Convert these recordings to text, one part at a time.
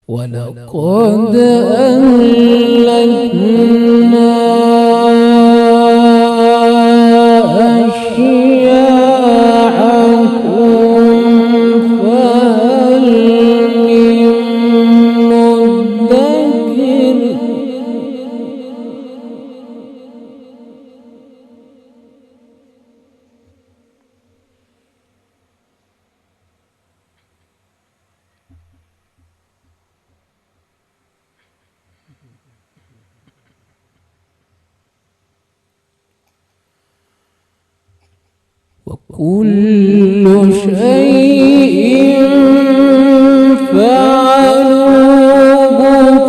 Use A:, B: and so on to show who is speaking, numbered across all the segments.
A: ولقد أهلكنا أشياعكم فهل من مدكر وكل شيء فعلوه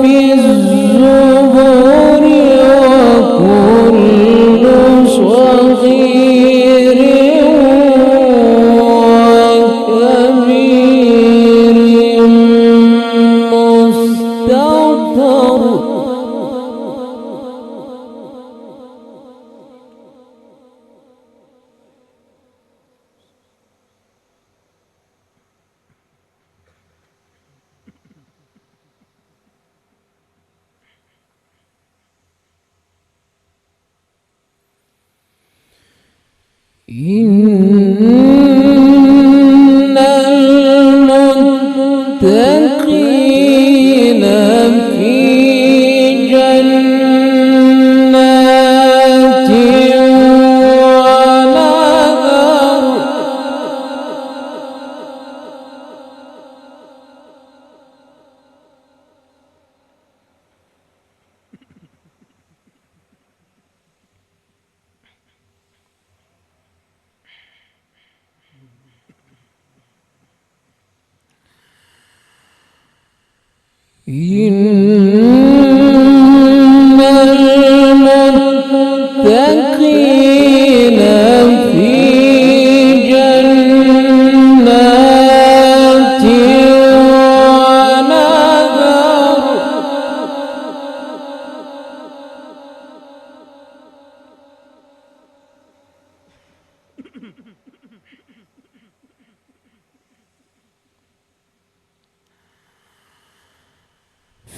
A: في الزبر وكل صغير وكبير مستطر إن المتقين في جنات ونهر إن المتقين في جنات ونهر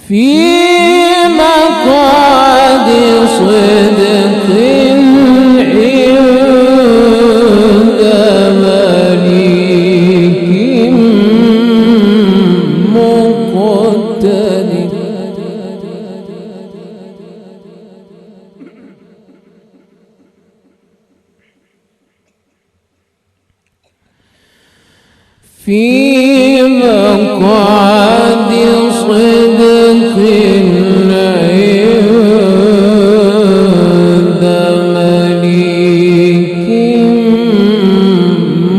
A: في مقعد صدق عند مليك مقتدر. في مقعد صدق عند مليك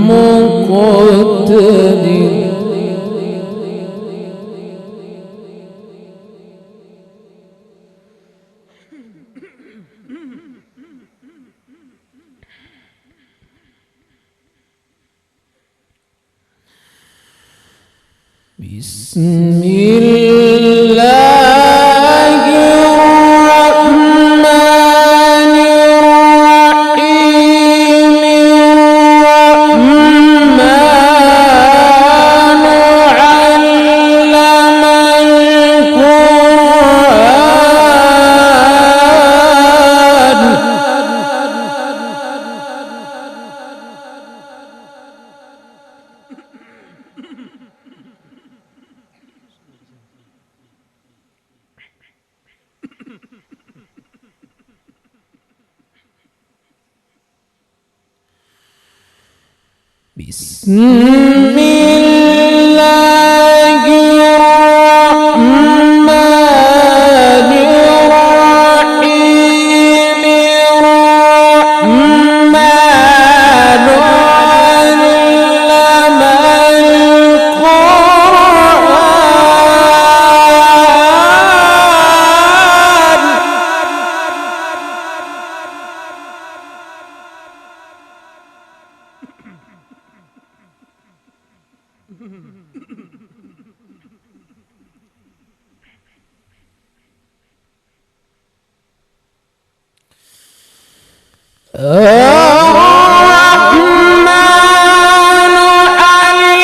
A: مقتدر. بسم الله الرحمن الرحيم. الرحمن علم بسم الله الرحمن الرحيم. الرحمن علم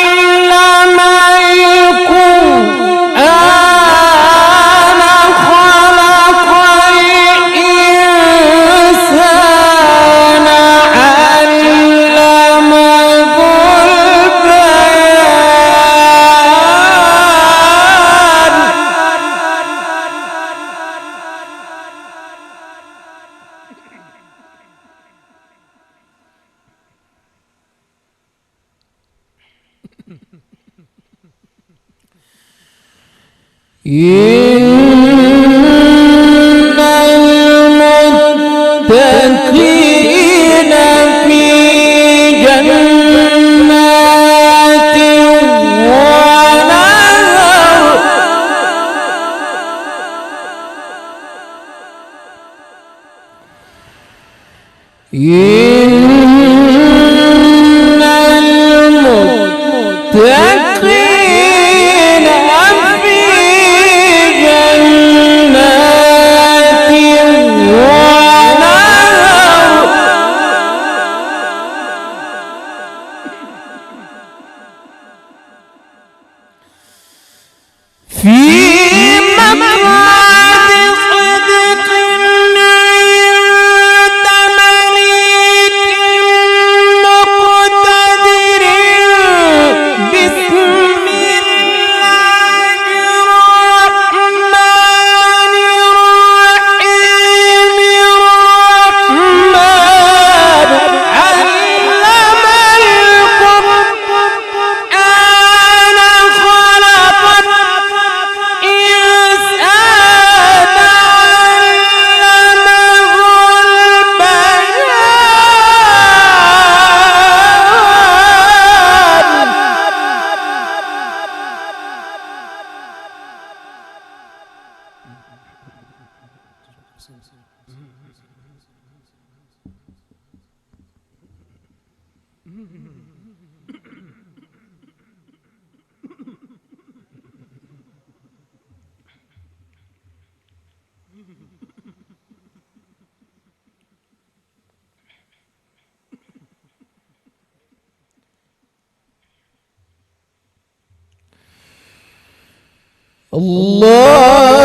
A: إن المتقين في جنات ونهر. إن المتقين في جنات ونهر. في مقعد صدق عند مليك مقتدر. بسم الله الرحمن الرحيم. الرحمن علم القرآن خلق الإنسان علمه البيان. الله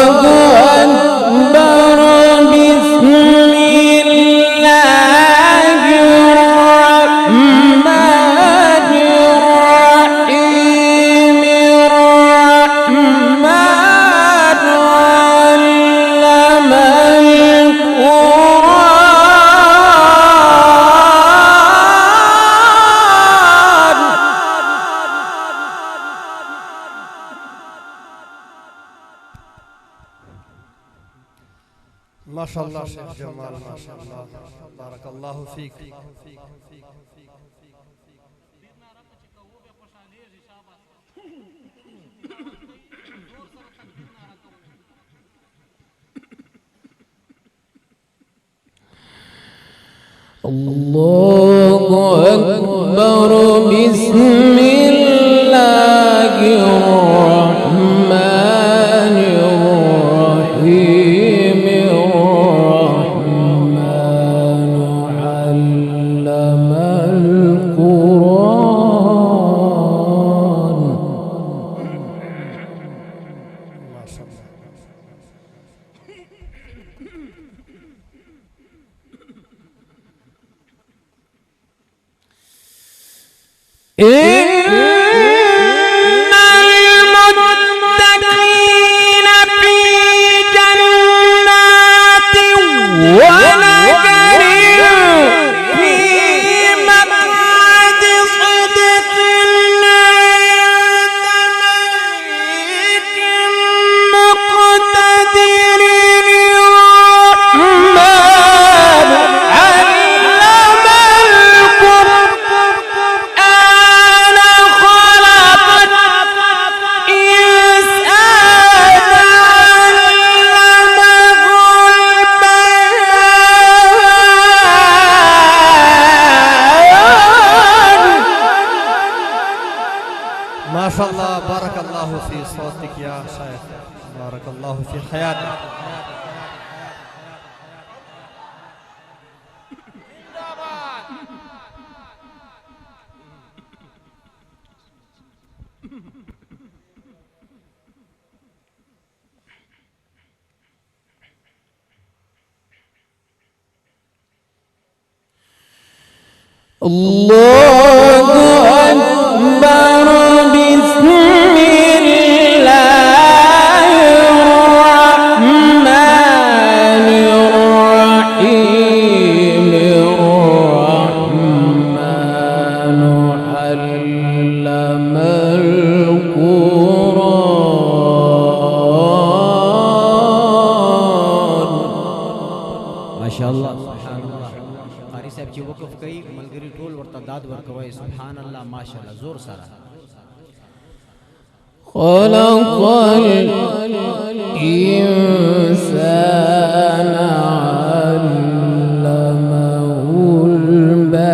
B: شاء الله شيخ جمال، ما شاء الله، بارك الله فيك.
A: الله أكبر. بسم الله الرحمن الرحيم. الرحمن علم القرآن.
B: ما شاء الله.
A: إن المتقين في جنات ونهر في مقعد صدق عند مليك مقتدر. الرحمن علم القرآن خلق الإنسان علمه البيان.
B: ما شاء الله، بارك الله في صوتك يا شيخ، بارك الله في حياتك.
A: الله أكبر. بسم الله الرحمن الرحيم. الرحمن علم القرآن.
C: ما شاء الله، سبحان الله. قاری صاحب چې وقف کوي ملګری ټول ورته داد ورکوي. سبحان الله، ماشاء الله، زور سره.
A: خلق الإنسان علمه البيان.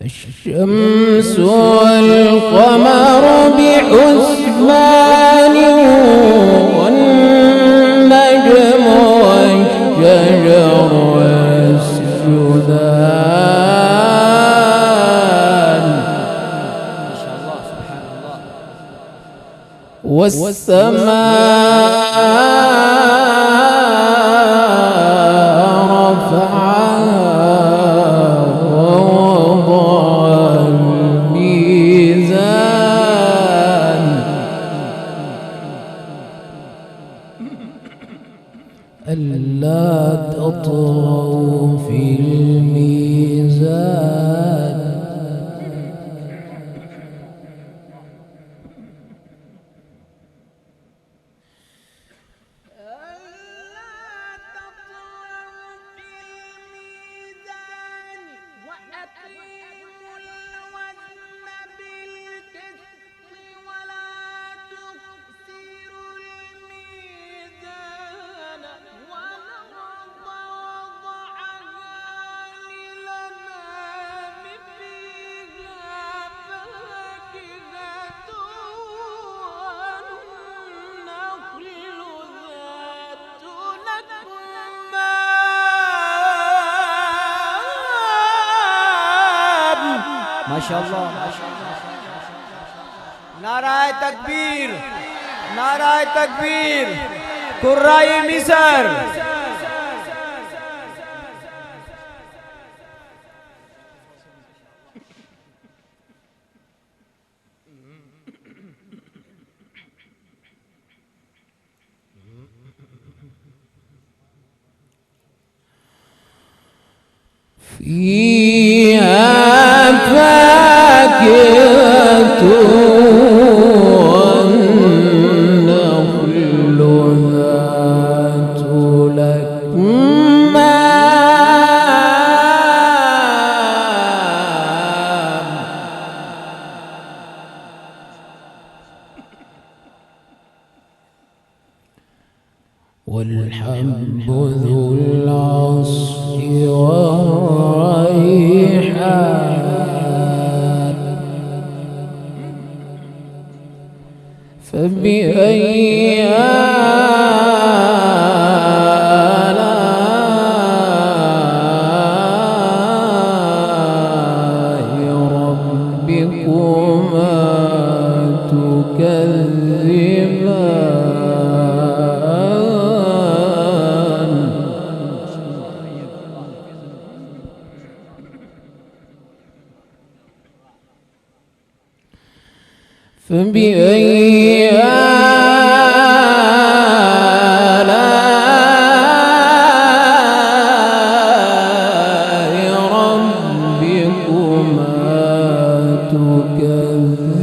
A: الشمس والقمر بحسبان والنجم والشجر يسجدان.
C: ما شاء الله، سبحان الله.
A: والسماء رفعها ووضع الميزان. ألا تطغوا في الميزان.
C: ما شاء الله. नाराय तकबीर, नाराय तकबीर, कुर्राई मिसर.
A: فيها فاكهة والنخل ذات الأكمام والحب ذو العصف والريحان فبأي آلاء ربكما تكذبان فبأي آلاء ربكما تكذبان